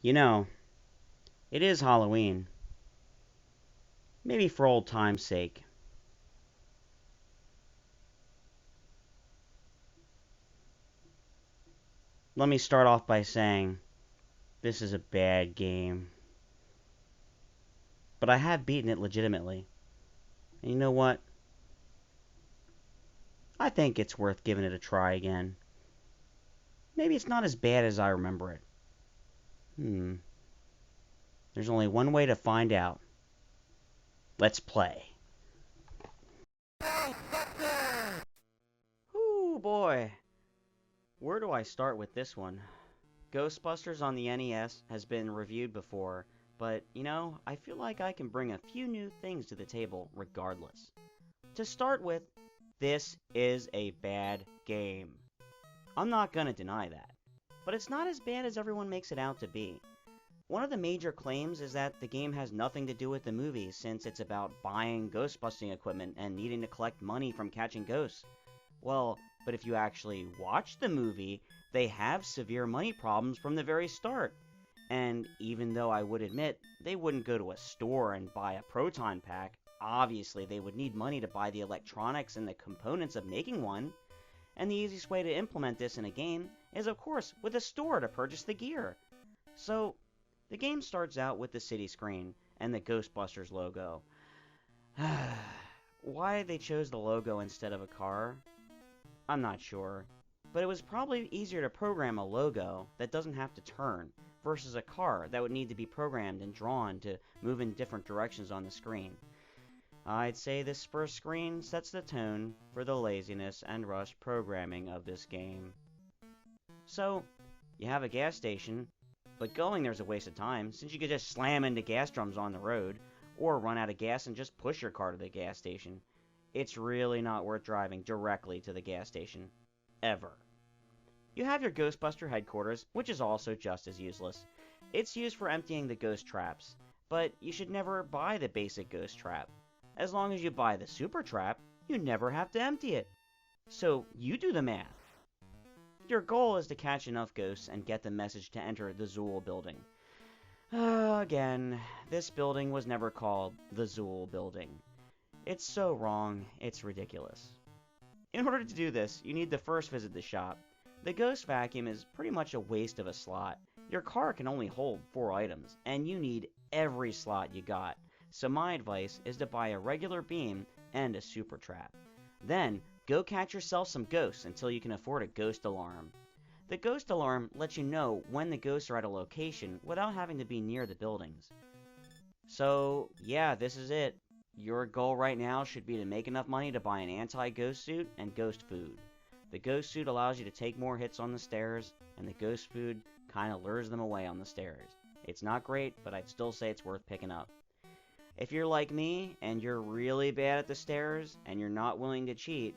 You know, it is Halloween. Maybe for old time's sake. Let me start off by saying this is a bad game. But I have beaten it legitimately. And you know what? I think it's worth giving it a try again. Maybe it's not as bad as I remember it. Hmm. There's only one way to find out. Let's play. Ooh, boy. Where do I start with this one? Ghostbusters on the NES has been reviewed before, but I feel like I can bring a few new things to the table regardless. To start with, this is a bad game. I'm not gonna deny that. But it's not as bad as everyone makes it out to be. One of the major claims is that the game has nothing to do with the movie since it's about buying ghostbusting equipment and needing to collect money from catching ghosts. Well, but if you actually watch the movie, they have severe money problems from the very start. And even though I would admit they wouldn't go to a store and buy a proton pack, obviously they would need money to buy the electronics and the components of making one. And the easiest way to implement this in a game is, of course, with a store to purchase the gear. So, the game starts out with the city screen and the Ghostbusters logo. Why they chose the logo instead of a car, I'm not sure. But it was probably easier to program a logo that doesn't have to turn versus a car that would need to be programmed and drawn to move in different directions on the screen. I'd say this first screen sets the tone for the laziness and rushed programming of this game. So, you have a gas station, but going there's a waste of time since you could just slam into gas drums on the road, or run out of gas and just push your car to the gas station. It's really not worth driving directly to the gas station. Ever. You have your Ghostbuster headquarters, which is also just as useless. It's used for emptying the ghost traps, but you should never buy the basic ghost trap. As long as you buy the super trap, you never have to empty it. So you do the math. Your goal is to catch enough ghosts and get the message to enter the Zool building. Again, this building was never called the Zool building. It's so wrong, it's ridiculous. In order to do this, you need to first visit the shop. The ghost vacuum is pretty much a waste of a slot. Your car can only hold 4 items, and you need every slot you got. So my advice is to buy a regular beam and a super trap. Then, go catch yourself some ghosts until you can afford a ghost alarm. The ghost alarm lets you know when the ghosts are at a location without having to be near the buildings. So, yeah, this is it. Your goal right now should be to make enough money to buy an anti-ghost suit and ghost food. The ghost suit allows you to take more hits on the stairs, and the ghost food kinda lures them away on the stairs. It's not great, but I'd still say it's worth picking up. If you're like me, and you're really bad at the stairs, and you're not willing to cheat,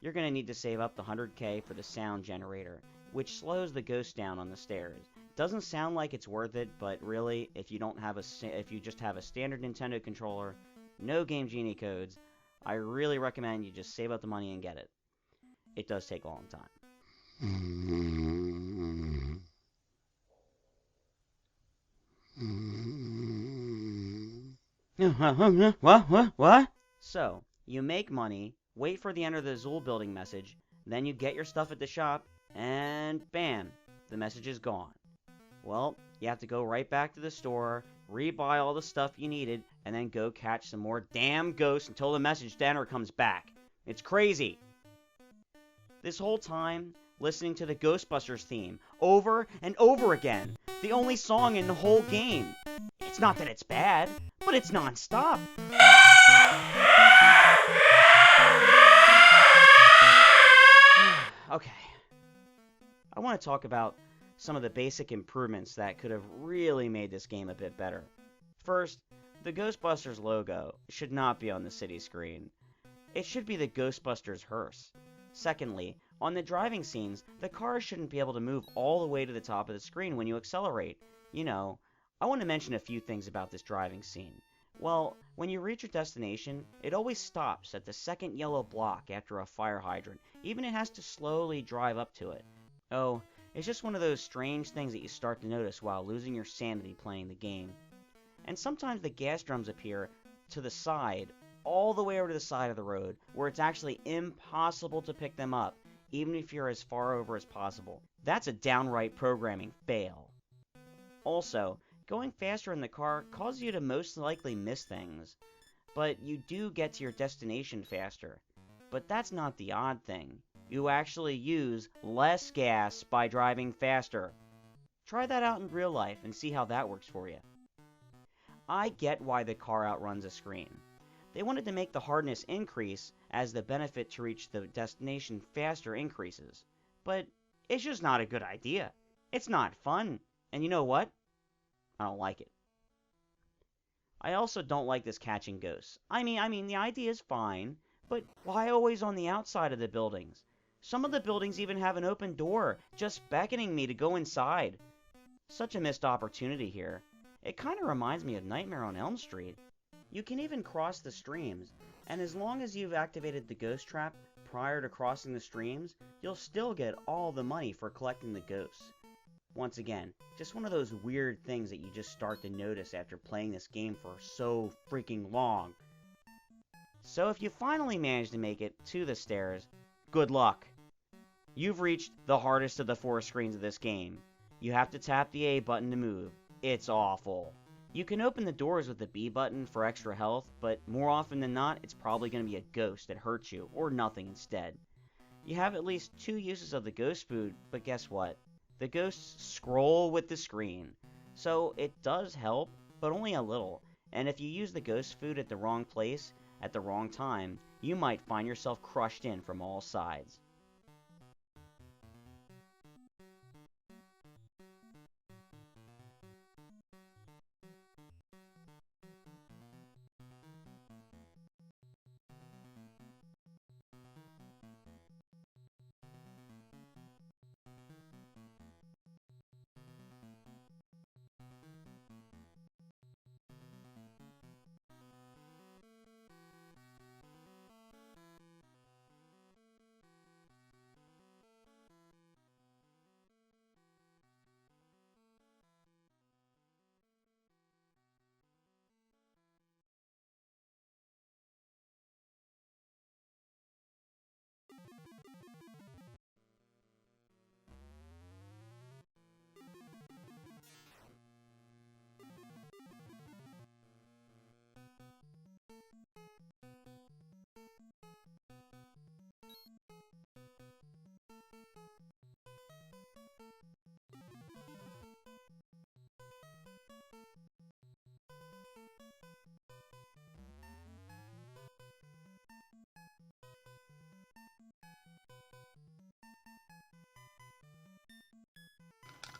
you're going to need to save up the 100k for the sound generator, which slows the ghost down on the stairs. Doesn't sound like it's worth it, but really, if you just have a standard Nintendo controller, no game Genie Codes, I really recommend you just save up the money and get it. It does take a long time. What? So, you make money, wait for the enter the Zool building message, then you get your stuff at the shop, and bam, the message is gone. Well, you have to go right back to the store, rebuy all the stuff you needed, and then go catch some more damn ghosts until the message to enter comes back. It's crazy. This whole time, listening to the Ghostbusters theme over and over again, the only song in the whole game. It's not that it's bad, but it's non-stop. Okay. I want to talk about some of the basic improvements that could have really made this game a bit better. First, the Ghostbusters logo should not be on the city screen. It should be the Ghostbusters hearse. Secondly, on the driving scenes, the cars shouldn't be able to move all the way to the top of the screen when you accelerate. I want to mention a few things about this driving scene. Well, when you reach your destination, it always stops at the second yellow block after a fire hydrant, even it has to slowly drive up to it. Oh, It's just one of those strange things that you start to notice while losing your sanity playing the game. And sometimes the gas drums appear to the side, all the way over to the side of the road, where it's actually impossible to pick them up, even if you're as far over as possible. That's a downright programming fail. Also, going faster in the car causes you to most likely miss things, but you do get to your destination faster. But that's not the odd thing. You actually use less gas by driving faster. Try that out in real life and see how that works for you. I get why the car outruns a screen. They wanted to make the hardness increase as the benefit to reach the destination faster increases. But it's just not a good idea. It's not fun. And you know what? I don't like it. I also don't like this catching ghosts. I mean, the idea is fine, but why always on the outside of the buildings? Some of the buildings even have an open door, just beckoning me to go inside. Such a missed opportunity here. It kind of reminds me of Nightmare on Elm Street. You can even cross the streams, and as long as you've activated the ghost trap prior to crossing the streams, you'll still get all the money for collecting the ghosts. Once again, just one of those weird things that you just start to notice after playing this game for so freaking long. So if you finally manage to make it to the stairs, good luck. You've reached the hardest of the 4 screens of this game. You have to tap the A button to move. It's awful. You can open the doors with the B button for extra health, but more often than not, it's probably going to be a ghost that hurts you, or nothing instead. You have at least 2 uses of the ghost food, but guess what? The ghosts scroll with the screen. So it does help, but only a little. And if you use the ghost food at the wrong place, at the wrong time, you might find yourself crushed in from all sides.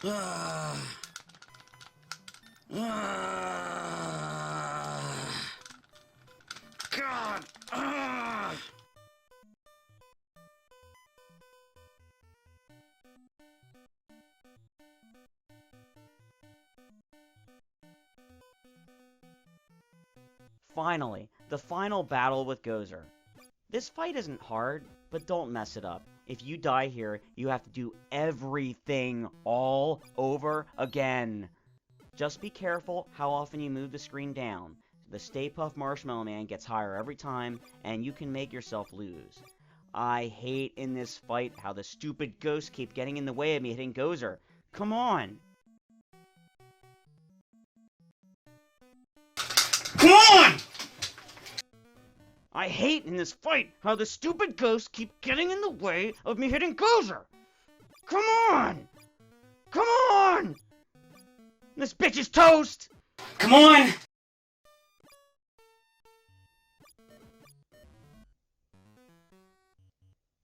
God. Finally, the final battle with Gozer. This fight isn't hard, but don't mess it up. If you die here, you have to do everything all over again. Just be careful how often you move the screen down. The Stay Puft Marshmallow Man gets higher every time, and you can make yourself lose. I hate in this fight how the stupid ghosts keep getting in the way of me hitting Gozer. Come on! Come on! I hate in this fight how the stupid ghosts keep getting in the way of me hitting Gozer. Come on! Come on! This bitch is toast! Come on!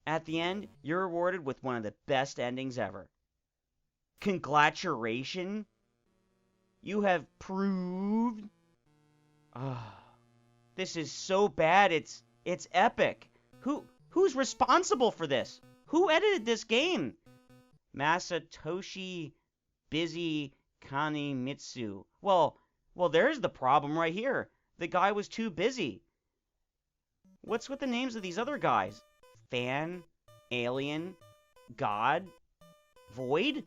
At the end, you're rewarded with one of the best endings ever. Congratulations! You have proved... This is so bad, it's epic. Who's responsible for this? Who edited this game? Masatoshi Busy Kanimitsu. Well, there's the problem right here. The guy was too busy. What's with the names of these other guys? Fan? Alien? God? Void?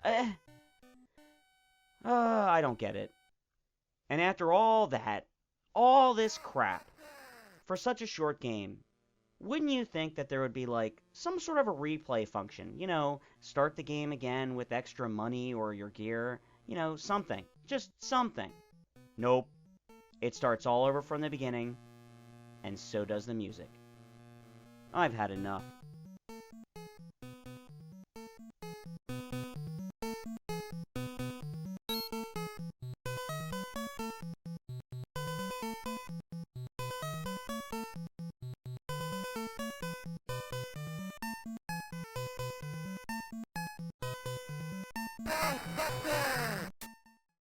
Uh, I don't get it. And after all that, all this crap, for such a short game, wouldn't you think that there would be like some sort of a replay function? You know, start the game again with extra money or your gear? You know, something. Just something. Nope. It starts all over from the beginning, and so does the music. I've had enough.